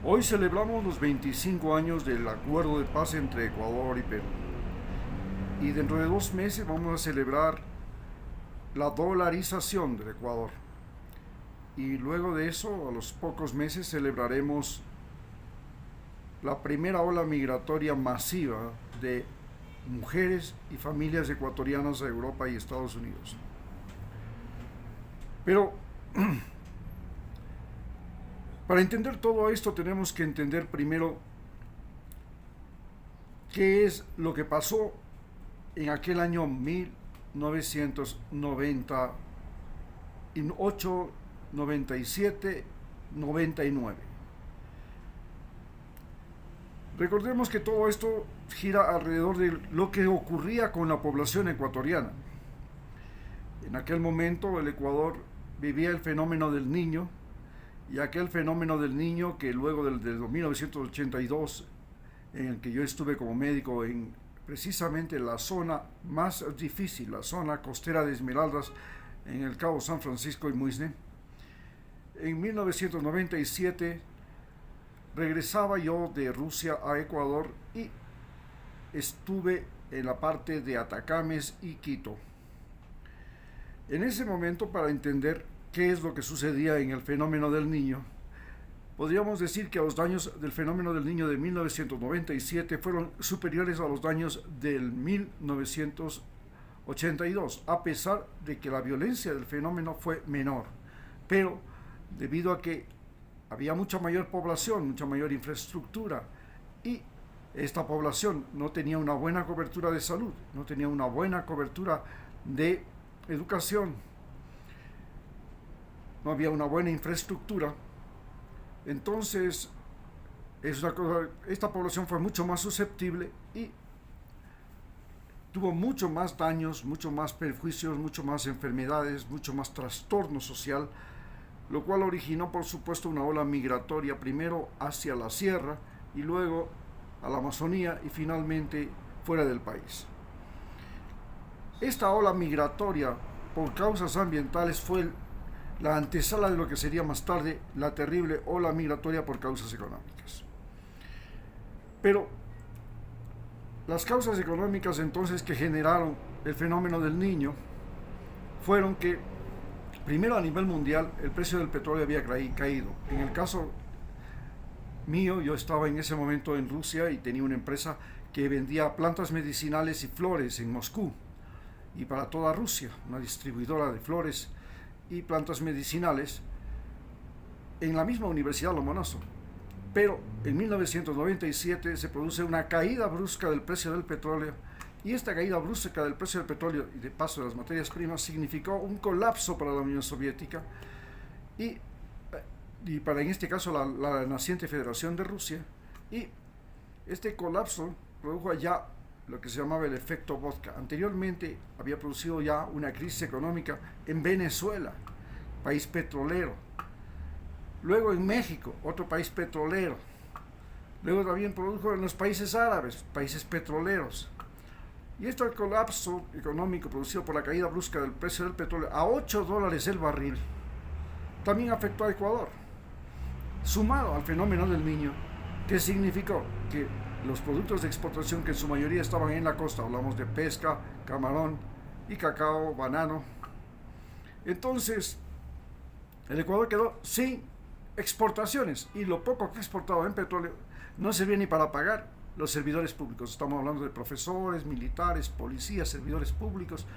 Hoy celebramos los 25 años del acuerdo de paz entre Ecuador y Perú. Y dentro de 2 meses vamos a celebrar la dolarización del Ecuador. Y luego de eso, a los pocos meses, celebraremos la primera ola migratoria masiva de mujeres y familias ecuatorianas a Europa y Estados Unidos. Pero para entender todo esto tenemos que entender primero qué es lo que pasó en aquel año 1998, 97, 99. Recordemos que todo esto gira alrededor de lo que ocurría con la población ecuatoriana. En aquel momento el Ecuador vivía el fenómeno del niño, y aquel fenómeno del niño que luego del 1982, en el que yo estuve como médico en precisamente la zona más difícil, la zona costera de Esmeraldas, en el Cabo San Francisco y Muisne. En 1997 regresaba yo de Rusia a Ecuador y estuve en la parte de Atacames y Quito. En ese momento, para entender qué es lo que sucedía en el fenómeno del niño, podríamos decir que los daños del fenómeno del niño de 1997 fueron superiores a los daños del 1982, a pesar de que la violencia del fenómeno fue menor. Pero debido a que había mucha mayor población, mucha mayor infraestructura, y esta población no tenía una buena cobertura de salud, no tenía una buena cobertura de educación, no había una buena infraestructura, entonces esta población fue mucho más susceptible y tuvo mucho más daños, mucho más perjuicios, mucho más enfermedades, mucho más trastorno social, lo cual originó por supuesto una ola migratoria, primero hacia la sierra y luego a la Amazonía y finalmente fuera del país. Esta ola migratoria por causas ambientales fue la antesala de lo que sería más tarde la terrible ola migratoria por causas económicas. Pero las causas económicas entonces que generaron el fenómeno del niño fueron que, primero, a nivel mundial el precio del petróleo había caído. En el caso mío, yo estaba en ese momento en Rusia y tenía una empresa que vendía plantas medicinales y flores en Moscú y para toda Rusia, una distribuidora de flores y plantas medicinales en la misma Universidad Lomonosov. Pero en 1997 se produce una caída brusca del precio del petróleo, y esta caída brusca del precio del petróleo y de paso de las materias primas significó un colapso para la Unión Soviética y para en este caso la naciente Federación de Rusia, y este colapso produjo ya lo que se llamaba el efecto vodka. Anteriormente había producido ya una crisis económica en Venezuela, país petrolero, luego en México, otro país petrolero, luego también produjo en los países árabes, países petroleros. Y este colapso económico producido por la caída brusca del precio del petróleo a $8 el barril también afectó a Ecuador, sumado al fenómeno del niño, que significó que los productos de exportación, que en su mayoría estaban en la costa, hablamos de pesca, camarón y cacao, banano, entonces el Ecuador quedó sin exportaciones, y lo poco que exportaba en petróleo no servía ni para pagar los servidores públicos. Estamos hablando de profesores, militares, policías, servidores públicos,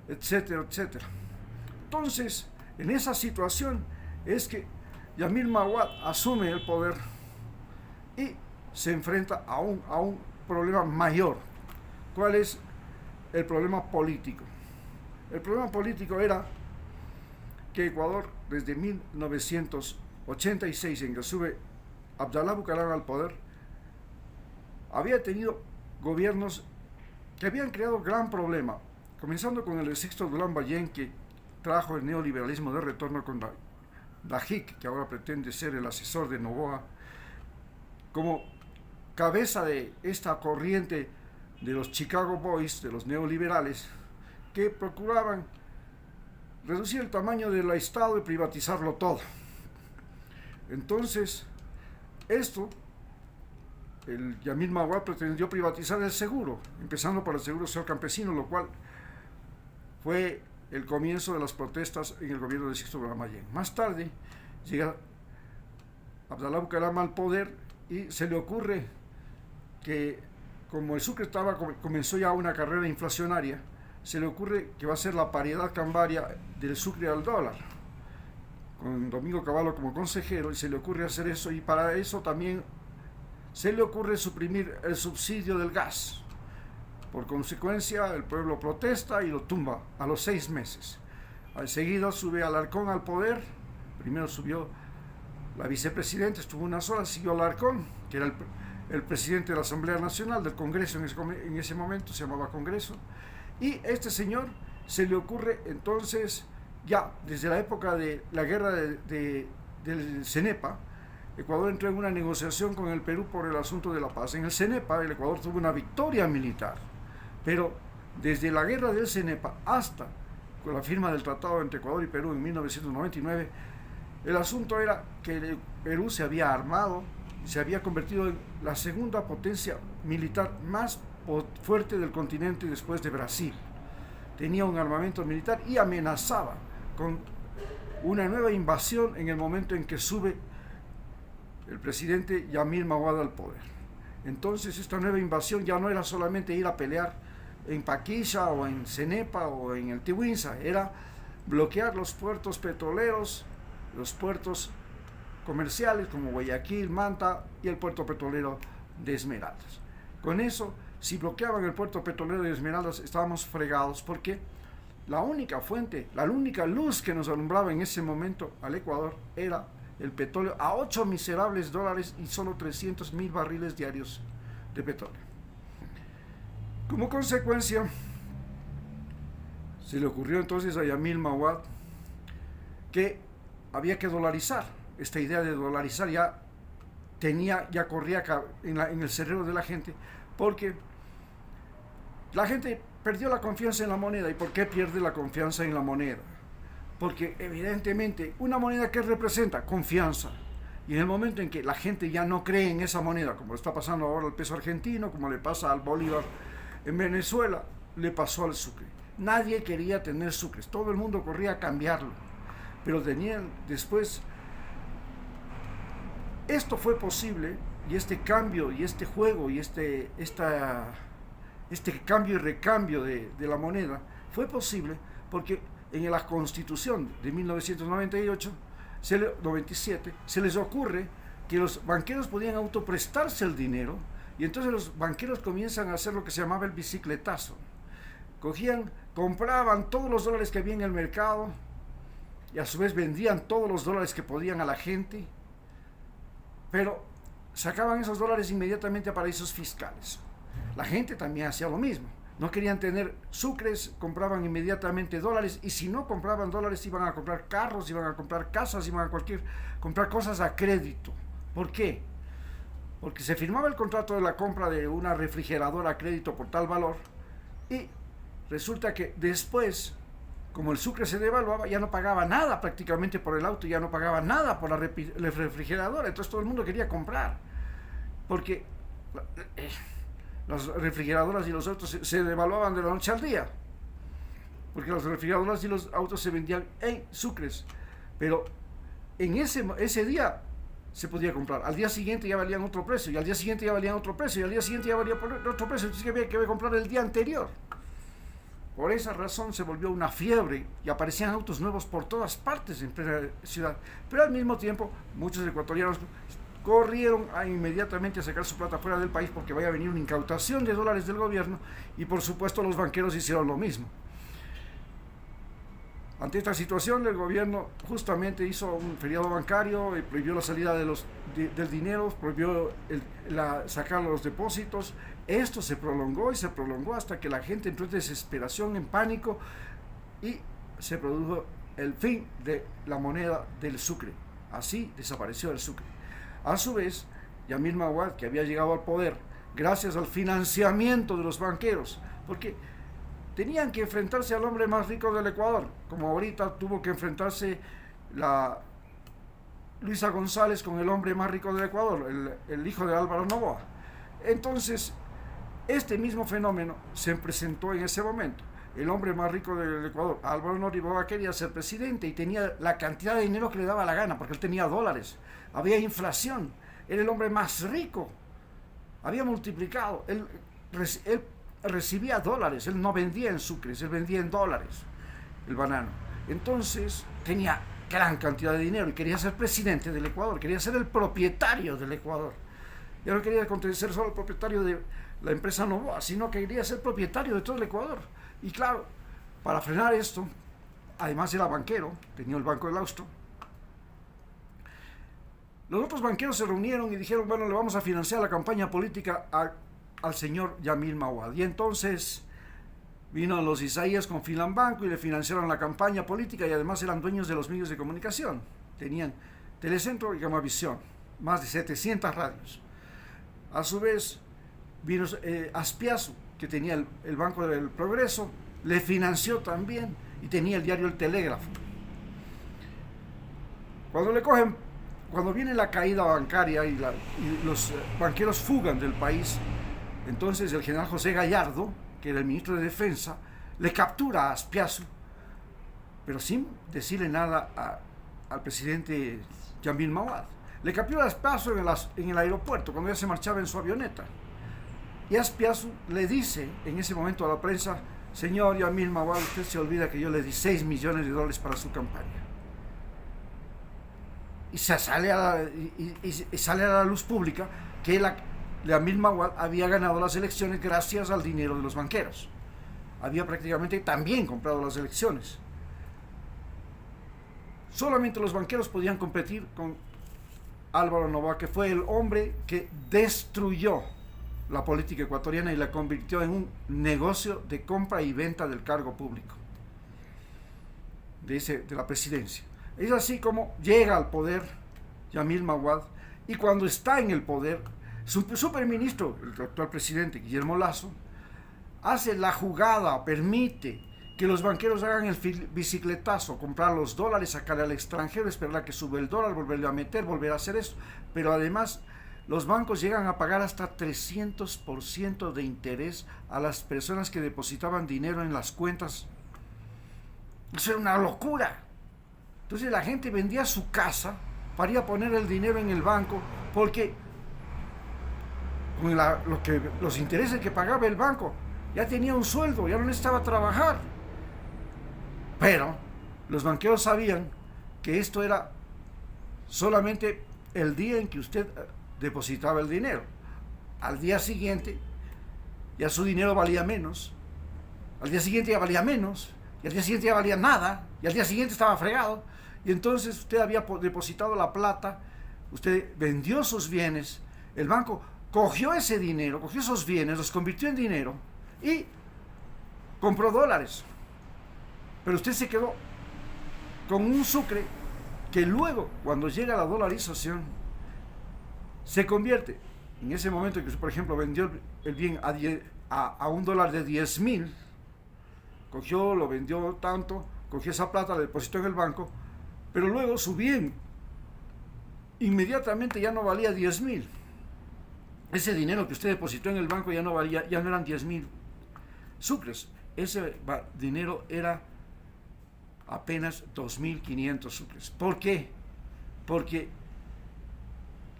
etcétera, etcétera. Entonces, en esa situación es que Yamil Mawad asume el poder y se enfrenta a un problema mayor. ¿Cuál es el problema político? El problema político era que Ecuador, desde 1986, en que sube Abdalá Bucaram al poder, había tenido gobiernos que habían creado gran problema, comenzando con el de Sixto Durán Ballén, que trajo el neoliberalismo de retorno con Dajic, que ahora pretende ser el asesor de Noboa, como cabeza de esta corriente de los Chicago Boys, de los neoliberales, que procuraban reducir el tamaño del Estado y privatizarlo todo. Entonces, Esto, el Yamil Maguad pretendió privatizar el seguro, empezando por el seguro social campesino, lo cual fue el comienzo de las protestas en el gobierno de Sixto Ramayén. Más tarde llega Abdalá Bucaram al poder y se le ocurre que, como el sucre comenzó ya una carrera inflacionaria, se le ocurre que va a ser la paridad cambiaria del sucre al dólar, con Domingo Cavallo como consejero, y se le ocurre hacer eso, y para eso también se le ocurre suprimir el subsidio del gas. Por consecuencia, el pueblo protesta y lo tumba a los 6 meses. Enseguida sube Alarcón al poder. Primero subió la vicepresidenta, estuvo unas horas, siguió Alarcón, que era el presidente de la Asamblea Nacional, del Congreso en ese momento, se llamaba Congreso. Y este señor se le ocurre entonces, ya desde la época de la guerra del CENEPA, Ecuador entró en una negociación con el Perú por el asunto de la paz. En el CENEPA el Ecuador tuvo una victoria militar, pero desde la guerra del CENEPA hasta con la firma del tratado entre Ecuador y Perú en 1999, el asunto era que el Perú se había armado, se había convertido en la segunda potencia militar más fuerte del continente después de Brasil. Tenía un armamento militar y amenazaba con una nueva invasión en el momento en que sube el presidente Yamil Maguad al poder. Entonces esta nueva invasión ya no era solamente ir a pelear en Paquisha o en Cenepa o en el Tiwinza, era bloquear los puertos petroleros, los puertos comerciales como Guayaquil, Manta y el puerto petrolero de Esmeraldas. Con eso, si bloqueaban el puerto petrolero de Esmeraldas, estábamos fregados, porque la única fuente, la única luz que nos alumbraba en ese momento al Ecuador era el petróleo a 8 miserables dólares y solo 300,000 barriles diarios de petróleo. Como consecuencia, se le ocurrió entonces a Yamil Maguad que había que dolarizar. Esta idea de dolarizar ya corría en el cerebro de la gente, porque la gente perdió la confianza en la moneda. ¿Y por qué pierde la confianza en la moneda? Porque evidentemente una moneda que representa confianza, y en el momento en que la gente ya no cree en esa moneda, como está pasando ahora al peso argentino, como le pasa al bolívar en Venezuela, le pasó al sucre. Nadie quería tener sucres, todo el mundo corría a cambiarlo, pero tenían después. Esto fue posible, y este cambio y este juego y este cambio y recambio de la moneda fue posible porque en la Constitución de 1997 se les ocurre que los banqueros podían autoprestarse el dinero, y entonces los banqueros comienzan a hacer lo que se llamaba el bicicletazo. Compraban todos los dólares que había en el mercado y a su vez vendían todos los dólares que podían a la gente, pero sacaban esos dólares inmediatamente a paraísos fiscales. La gente también hacía lo mismo. No querían tener sucres, compraban inmediatamente dólares, y si no compraban dólares iban a comprar carros, iban a comprar casas, iban a comprar cosas a crédito. ¿Por qué? Porque se firmaba el contrato de la compra de una refrigeradora a crédito por tal valor, y resulta que después, como el sucre se devaluaba, ya no pagaba nada prácticamente por el auto, ya no pagaba nada por la refrigeradora. Entonces todo el mundo quería comprar, porque las refrigeradoras y los autos se devaluaban de la noche al día, porque las refrigeradoras y los autos se vendían en sucres, pero en ese día se podía comprar. Al día siguiente ya valían otro precio, y al día siguiente ya valían otro precio, y al día siguiente ya valía otro precio. Entonces había que comprar el día anterior. Por esa razón se volvió una fiebre y aparecían autos nuevos por todas partes en plena ciudad. Pero al mismo tiempo, muchos ecuatorianos corrieron inmediatamente a sacar su plata fuera del país porque vaya a venir una incautación de dólares del gobierno, y por supuesto los banqueros hicieron lo mismo. Ante esta situación, el gobierno justamente hizo un feriado bancario y prohibió la salida del dinero, prohibió sacar los depósitos. Esto se prolongó y se prolongó hasta que la gente entró en desesperación, en pánico, y se produjo el fin de la moneda del sucre. Así desapareció el sucre. A su vez, Yamil Maguad, que había llegado al poder gracias al financiamiento de los banqueros, porque tenían que enfrentarse al hombre más rico del Ecuador, como ahorita tuvo que enfrentarse Luisa González con el hombre más rico del Ecuador, el hijo de Álvaro Noboa. Entonces, este mismo fenómeno se presentó en ese momento. El hombre más rico del Ecuador, Álvaro Noboa, quería ser presidente y tenía la cantidad de dinero que le daba la gana, porque él tenía dólares, había inflación, era el hombre más rico, había multiplicado, él recibía dólares, él no vendía en sucres, él vendía en dólares el banano. Entonces tenía gran cantidad de dinero y quería ser presidente del Ecuador, quería ser el propietario del Ecuador. Ya no quería ser solo el propietario de la empresa Noboa, sino que quería ser propietario de todo el Ecuador. Y claro, para frenar esto, además era banquero, tenía el Banco del Austro. Los otros banqueros se reunieron y dijeron, bueno, le vamos a financiar la campaña política al señor Yamil Maguad. Y entonces vino los Isaías con Filambanco y le financiaron la campaña política y además eran dueños de los medios de comunicación. Tenían Telecentro y Gamavisión, más de 700 radios. A su vez vino Aspiazu, que tenía el Banco del Progreso, le financió también y tenía el diario El Telégrafo. Cuando viene la caída bancaria y los banqueros fugan del país, entonces el general José Gallardo, que era el ministro de Defensa, le captura a Aspiazu, pero sin decirle nada al presidente Yamil Maguad. Le captura a Aspiazu en el aeropuerto, cuando ya se marchaba en su avioneta. Y Aspiazu le dice en ese momento a la prensa, señor Yamil Maguad, usted se olvida que yo le di $6 millones para su campaña. Y sale a la luz pública que Yamil Maguad había ganado las elecciones gracias al dinero de los banqueros. Había prácticamente también comprado las elecciones. Solamente los banqueros podían competir con Álvaro Noboa, que fue el hombre que destruyó la política ecuatoriana y la convirtió en un negocio de compra y venta del cargo público, de la presidencia. Es así como llega al poder Yamil Maguad, y cuando está en el poder, su superministro, el actual presidente Guillermo Lasso, hace la jugada, permite que los banqueros hagan el bicicletazo, comprar los dólares, sacar al extranjero, esperar a que sube el dólar, volverle a meter, volver a hacer eso. Pero además, los bancos llegan a pagar hasta 300% de interés a las personas que depositaban dinero en las cuentas. Eso era una locura. Entonces la gente vendía su casa para ir a poner el dinero en el banco, porque con los intereses que pagaba el banco, ya tenía un sueldo, ya no necesitaba trabajar. Pero los banqueros sabían que esto era solamente el día en que usted depositaba el dinero. Al día siguiente ya su dinero valía menos, al día siguiente ya valía menos, y al día siguiente ya valía nada, y al día siguiente estaba fregado. Y entonces usted había depositado la plata, usted vendió sus bienes, el banco cogió ese dinero, cogió esos bienes, los convirtió en dinero y compró dólares. Pero usted se quedó con un sucre que luego, cuando llega la dolarización, se convierte, en ese momento en que, por ejemplo, vendió el bien a $1 de 10.000, cogió, lo vendió tanto, cogió esa plata, la depositó en el banco, pero luego su bien inmediatamente ya no valía 10.000. Ese dinero que usted depositó en el banco ya no eran 10.000 sucres. Ese dinero era apenas 2.500 sucres. ¿Por qué? Porque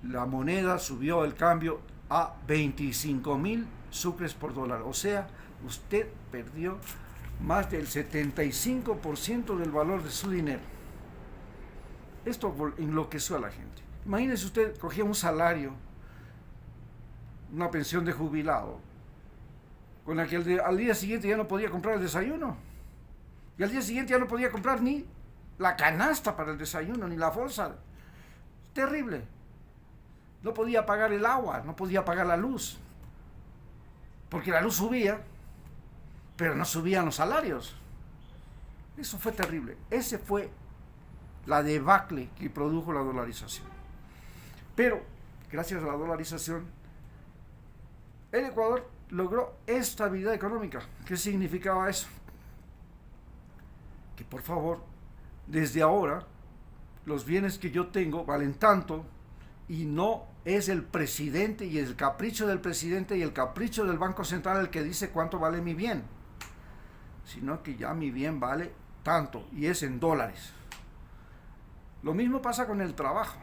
la moneda subió el cambio a 25.000 sucres por dólar. O sea, usted perdió más del 75% del valor de su dinero. Esto enloqueció a la gente. Imagínese, usted cogía un salario, una pensión de jubilado, con la que al día siguiente ya no podía comprar el desayuno. Y al día siguiente ya no podía comprar ni la canasta para el desayuno, ni la bolsa. Terrible. No podía pagar el agua, no podía pagar la luz. Porque la luz subía, pero no subían los salarios. Eso fue terrible. Ese fue la debacle que produjo la dolarización. Pero, gracias a la dolarización, el Ecuador logró estabilidad económica. ¿Qué significaba eso? Que por favor, desde ahora, los bienes que yo tengo valen tanto, y no es el presidente y el capricho del presidente y el capricho del Banco Central el que dice cuánto vale mi bien, sino que ya mi bien vale tanto y es en dólares. Lo mismo pasa con el trabajo.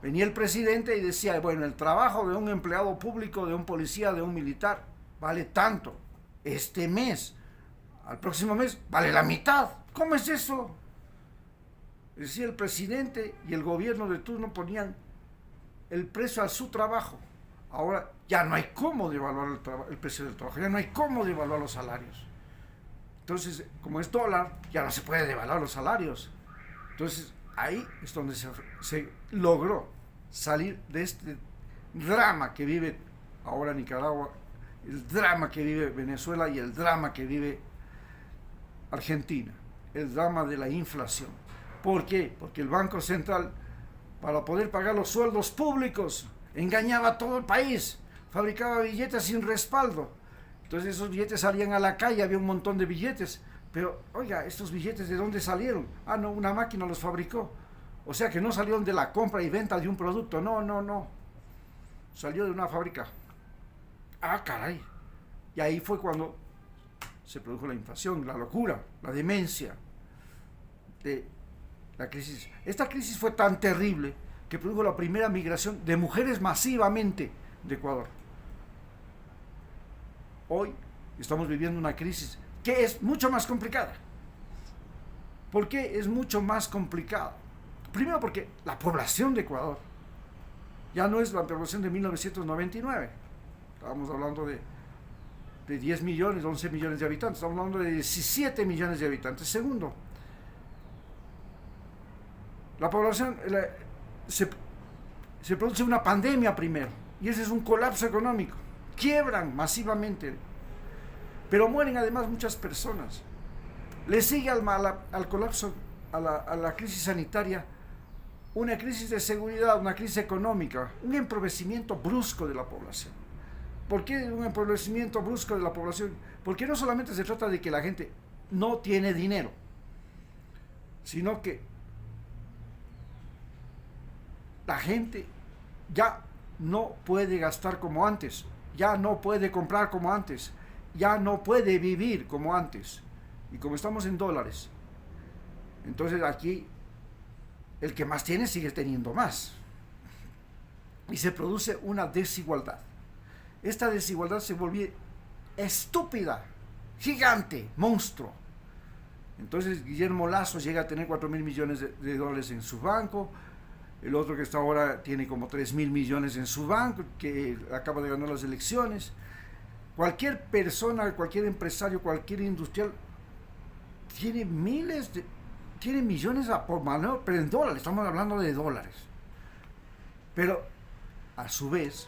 Venía el presidente y decía, bueno, el trabajo de un empleado público, de un policía, de un militar, vale tanto. Este mes, al próximo mes, vale la mitad. ¿Cómo es eso? Decía el presidente y el gobierno de turno ponían el precio a su trabajo. Ahora ya no hay cómo devaluar el precio del trabajo, ya no hay cómo devaluar los salarios. Entonces, como es dólar, ya no se puede devaluar los salarios. Entonces, ahí es donde se logró salir de este drama que vive ahora Nicaragua, el drama que vive Venezuela y el drama que vive Argentina, el drama de la inflación. ¿Por qué? Porque el Banco Central, para poder pagar los sueldos públicos, engañaba a todo el país, fabricaba billetes sin respaldo. Entonces esos billetes salían a la calle, había un montón de billetes. Pero, oiga, ¿estos billetes de dónde salieron? Ah, no, una máquina los fabricó. O sea que no salieron de la compra y venta de un producto. No. Salió de una fábrica. Ah, caray. Y ahí fue cuando se produjo la inflación, la locura, la demencia de la crisis. Esta crisis fue tan terrible que produjo la primera migración de mujeres masivamente de Ecuador. Hoy estamos viviendo una crisis que es mucho más complicada. ¿Por qué es mucho más complicada? Primero porque la población de Ecuador ya no es la población de 1999. Estábamos hablando de 10 millones, 11 millones de habitantes. Estamos hablando de 17 millones de habitantes. Segundo, la población, se produce una pandemia primero, y ese es un colapso económico. Quiebran masivamente, pero mueren además muchas personas. Le sigue al colapso, a la crisis sanitaria, una crisis de seguridad, una crisis económica, un empobrecimiento brusco de la población. ¿Por qué un empobrecimiento brusco de la población? Porque no solamente se trata de que la gente no tiene dinero, sino que la gente ya no puede gastar como antes, ya no puede comprar como antes, ya no puede vivir como antes. Y como estamos en dólares, entonces aquí el que más tiene sigue teniendo más. Y se produce una desigualdad. Esta desigualdad se volvió estúpida, gigante, monstruo. Entonces Guillermo Lasso llega a tener 4.000 millones de dólares en su banco. El otro que está ahora tiene como 3.000 millones en su banco, que acaba de ganar las elecciones. Cualquier persona, cualquier empresario, cualquier industrial tiene millones por mano, pero en dólares, estamos hablando de dólares. Pero a su vez,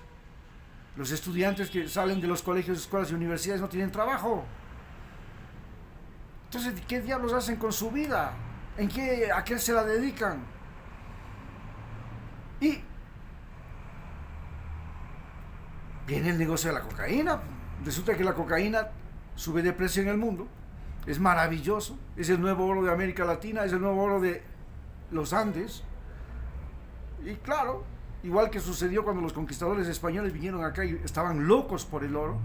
los estudiantes que salen de los colegios, escuelas y universidades no tienen trabajo. Entonces, ¿qué diablos hacen con su vida? ¿A qué se la dedican? Y viene el negocio de la cocaína. Resulta que la cocaína sube de precio en el mundo. Es maravilloso. Es el nuevo oro de América Latina, es el nuevo oro de los Andes. Y claro, igual que sucedió cuando los conquistadores españoles vinieron acá y estaban locos por el oro,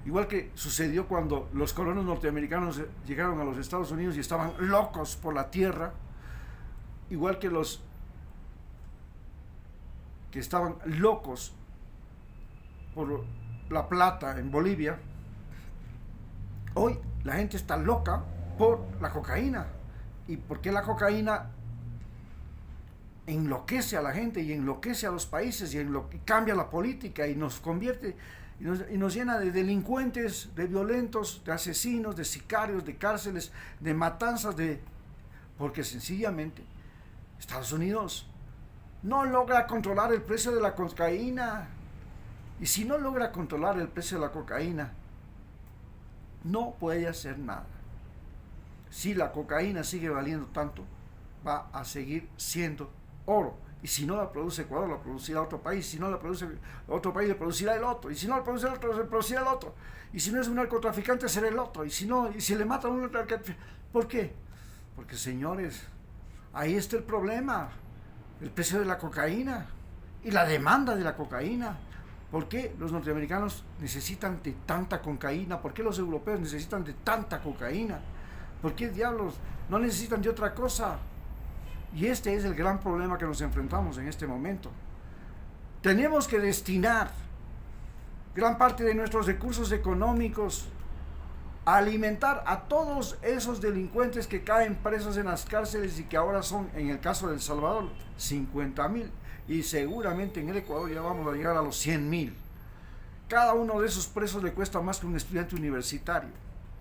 igual que sucedió cuando los colonos norteamericanos llegaron a los Estados Unidos y estaban locos por la tierra, igual que los que estaban locos por la plata en Bolivia, hoy la gente está loca por la cocaína. ¿Y por qué la cocaína enloquece a la gente y enloquece a los países y cambia la política y nos convierte y nos llena de delincuentes, de violentos, de asesinos, de sicarios, de cárceles, de matanzas, porque sencillamente Estados Unidos no logra controlar el precio de la cocaína? Y si no logra controlar el precio de la cocaína, no puede hacer nada. Si la cocaína sigue valiendo tanto, va a seguir siendo oro. Y si no la produce Ecuador, la producirá otro país. Si no la produce otro país, la producirá el otro. Y si no la produce el otro, la producirá el otro. Y si no es un narcotraficante, será el otro. Y si no, y si le matan a un narcotraficante, ¿por qué? Porque, señores, Ahí está el problema, el precio de la cocaína y la demanda de la cocaína. ¿Por qué los norteamericanos necesitan de tanta cocaína? ¿Por qué los europeos necesitan de tanta cocaína? ¿Por qué diablos no necesitan de otra cosa? Y este es el gran problema que nos enfrentamos en este momento. Tenemos que destinar gran parte de nuestros recursos económicos a alimentar a todos esos delincuentes que caen presos en las cárceles y que ahora son, en el caso de El Salvador, 50,000, y seguramente en el Ecuador ya vamos a llegar a los 100,000. Cada uno de esos presos le cuesta más que un estudiante universitario.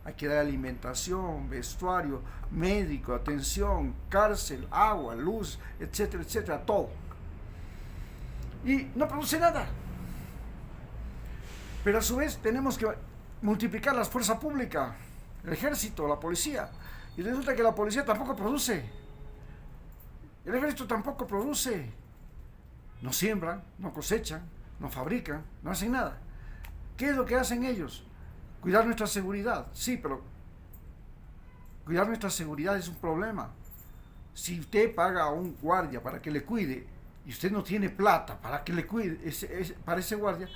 Hay que dar alimentación, vestuario, médico, atención, cárcel, agua, luz, etcétera, etcétera, todo. Y no produce nada. Pero a su vez tenemos que multiplicar la fuerza pública, el ejército, la policía. Y resulta que la policía tampoco produce. El ejército tampoco produce. No siembran, no cosechan, no fabrican, no hacen nada. ¿Qué es lo que hacen ellos? Cuidar nuestra seguridad. Sí, pero cuidar nuestra seguridad es un problema. Si usted paga a un guardia para que le cuide y usted no tiene plata para que le cuide para ese guardia,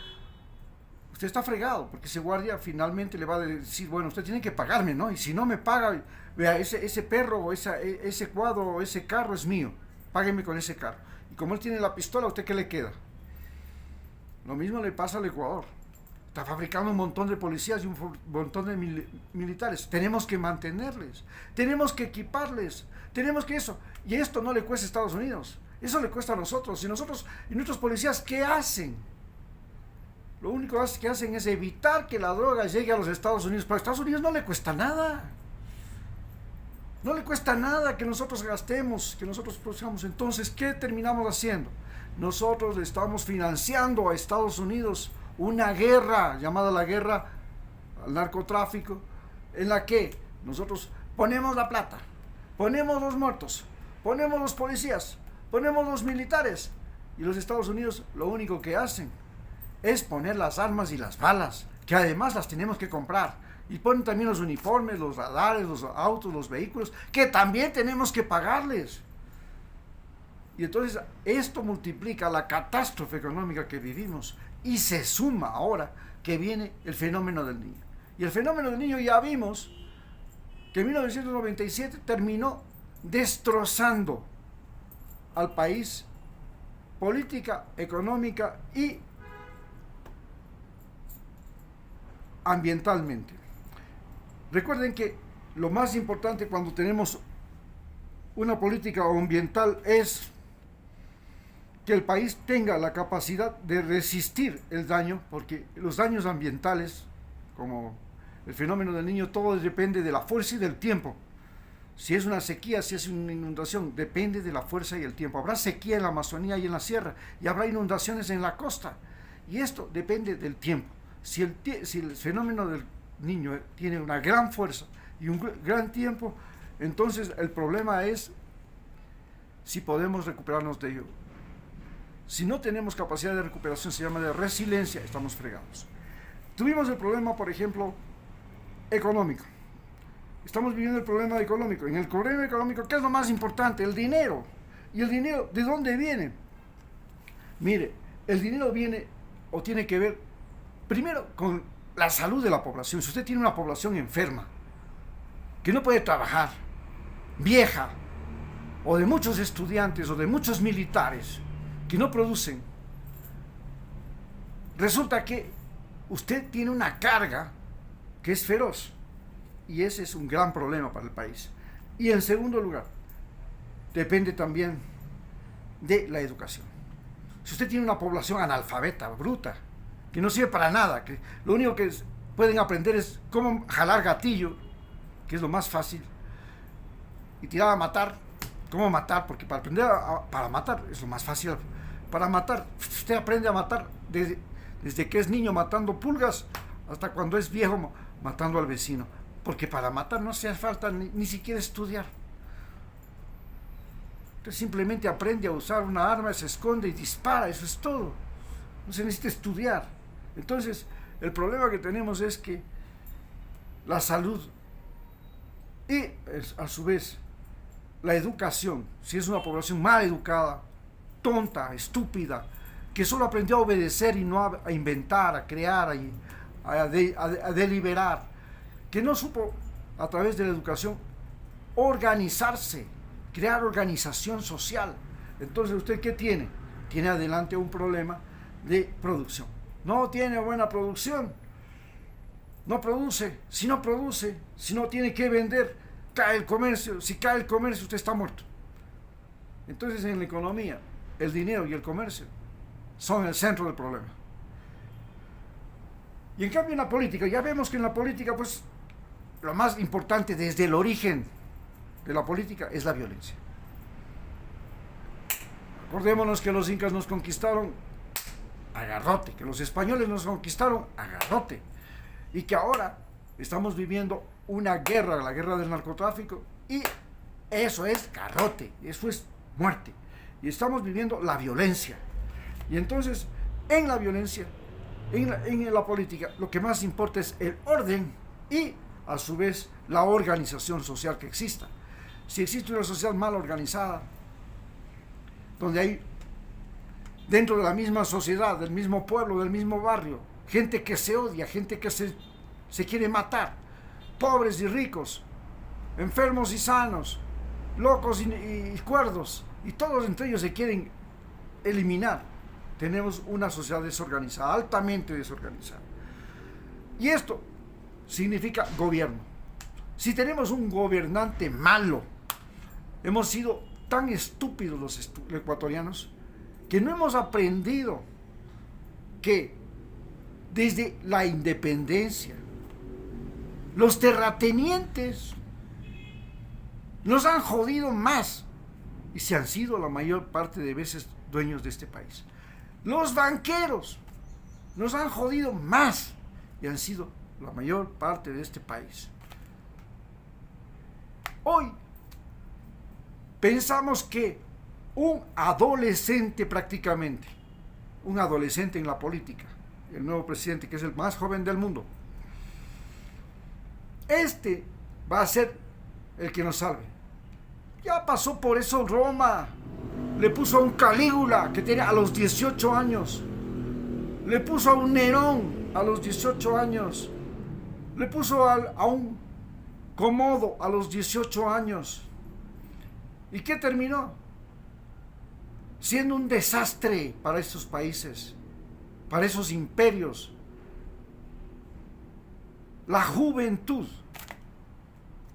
usted está fregado, porque ese guardia finalmente le va a decir, bueno, usted tiene que pagarme, ¿no? Y si no me paga, vea, ese perro o ese cuadro o ese carro es mío, págueme con ese carro. Y como él tiene la pistola, ¿a usted qué le queda? Lo mismo le pasa al Ecuador. Está fabricando un montón de policías y un montón de militares. Tenemos que mantenerles, tenemos que equiparles, tenemos que eso. Y esto no le cuesta a Estados Unidos, eso le cuesta a nosotros. Y nuestros policías, ¿qué hacen? Lo único que hacen es evitar que la droga llegue a los Estados Unidos. Pero a Estados Unidos no le cuesta nada. No le cuesta nada que nosotros gastemos, que nosotros produzcamos. Entonces, ¿qué terminamos haciendo? Nosotros le estamos financiando a Estados Unidos una guerra llamada la guerra al narcotráfico, en la que nosotros ponemos la plata, ponemos los muertos, ponemos los policías, ponemos los militares, y los Estados Unidos lo único que hacen es poner las armas y las balas, que además las tenemos que comprar, y ponen también los uniformes, los radares, los autos, los vehículos, que también tenemos que pagarles. Y entonces esto multiplica la catástrofe económica que vivimos, y se suma ahora que viene el fenómeno del niño. Y el fenómeno del niño ya vimos que en 1997 terminó destrozando al país política, económica y ambientalmente. Recuerden que lo más importante cuando tenemos una política ambiental es que el país tenga la capacidad de resistir el daño, porque los daños ambientales, como el fenómeno del niño, todo depende de la fuerza y del tiempo. Si es una sequía, si es una inundación, depende de la fuerza y el tiempo. Habrá sequía en la Amazonía y en la sierra, y habrá inundaciones en la costa, y esto depende del tiempo. Si el fenómeno del niño tiene una gran fuerza y un gran tiempo, entonces el problema es si podemos recuperarnos de ello. Si no tenemos capacidad de recuperación, se llama de resiliencia, estamos fregados. Tuvimos el problema, por ejemplo, económico. Estamos viviendo el problema económico. En el problema económico, ¿qué es lo más importante? El dinero. ¿Y el dinero de dónde viene? Mire, el dinero viene o tiene que ver primero con la salud de la población. Si usted tiene una población enferma, que no puede trabajar, vieja, o de muchos estudiantes o de muchos militares que no producen, resulta que usted tiene una carga que es feroz, y ese es un gran problema para el país. Y en segundo lugar, depende también de la educación. Si usted tiene una población analfabeta, bruta, que no sirve para nada, que lo único que pueden aprender es cómo jalar gatillo, que es lo más fácil, y tirar a matar, cómo matar, porque para aprender para matar es lo más fácil. Para matar, usted aprende a matar desde que es niño matando pulgas hasta cuando es viejo matando al vecino, porque para matar no hace falta ni siquiera estudiar. Usted simplemente aprende a usar una arma, se esconde y dispara, eso es todo. No se necesita estudiar. Entonces, el problema que tenemos es que la salud y a su vez la educación, si es una población mal educada, tonta, estúpida, que solo aprendió a obedecer y no a inventar, a crear, a deliberar, que no supo a través de la educación organizarse, crear organización social. Entonces, ¿usted qué tiene? Tiene adelante un problema de producción. No tiene buena producción, no produce. Si no produce, si no tiene que vender, cae el comercio. Si cae el comercio, usted está muerto. Entonces, en la economía, el dinero y el comercio son el centro del problema. Y en cambio en la política, ya vemos que en la política, pues, lo más importante desde el origen de la política es la violencia. Acordémonos que los incas nos conquistaron a garrote, que los españoles nos conquistaron a garrote, y que ahora estamos viviendo una guerra, la guerra del narcotráfico, y eso es garrote, eso es muerte, y estamos viviendo la violencia. Y entonces, en la violencia, en la política, lo que más importa es el orden y, a su vez, la organización social que exista. Si existe una sociedad mal organizada, donde hay, dentro de la misma sociedad, del mismo pueblo, del mismo barrio, gente que se odia, gente que se quiere matar, pobres y ricos, enfermos y sanos, locos y cuerdos, y todos entre ellos se quieren eliminar, tenemos una sociedad desorganizada, altamente desorganizada. Y esto significa gobierno. Si tenemos un gobernante malo, hemos sido tan estúpidos los ecuatorianos que no hemos aprendido que desde la independencia los terratenientes nos han jodido más y se han sido la mayor parte de veces dueños de este país. Los banqueros nos han jodido más y han sido la mayor parte de este país. Hoy pensamos que un adolescente prácticamente, un adolescente en la política, el nuevo presidente que es el más joven del mundo, este va a ser el que nos salve. Ya pasó por eso Roma, le puso a un Calígula que tenía a los 18 años, le puso a un Nerón a los 18 años, le puso a un Comodo a los 18 años. ¿Y qué terminó? Siendo un desastre para esos países, para esos imperios. La juventud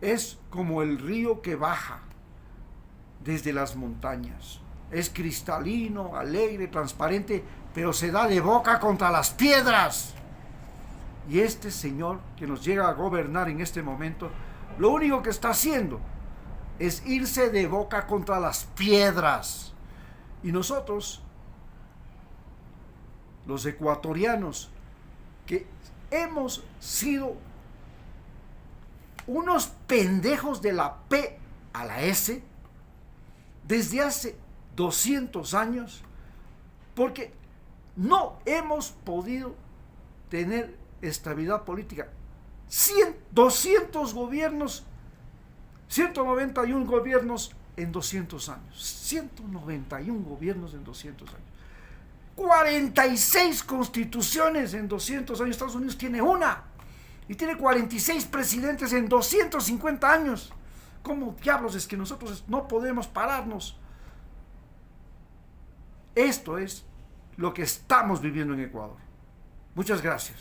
es como el río que baja desde las montañas. Es cristalino, alegre, transparente, pero se da de boca contra las piedras. Y este señor que nos llega a gobernar en este momento, lo único que está haciendo es irse de boca contra las piedras. Y nosotros, los ecuatorianos, que hemos sido unos pendejos de la P a la S desde hace 200 años, porque no hemos podido tener estabilidad política. 200 gobiernos, 191 gobiernos en 200 años. 191 gobiernos en 200 años. 46 constituciones en 200 años. Estados Unidos tiene una. Y tiene 46 presidentes en 250 años. ¿Cómo diablos es que nosotros no podemos pararnos? Esto es lo que estamos viviendo en Ecuador. Muchas gracias.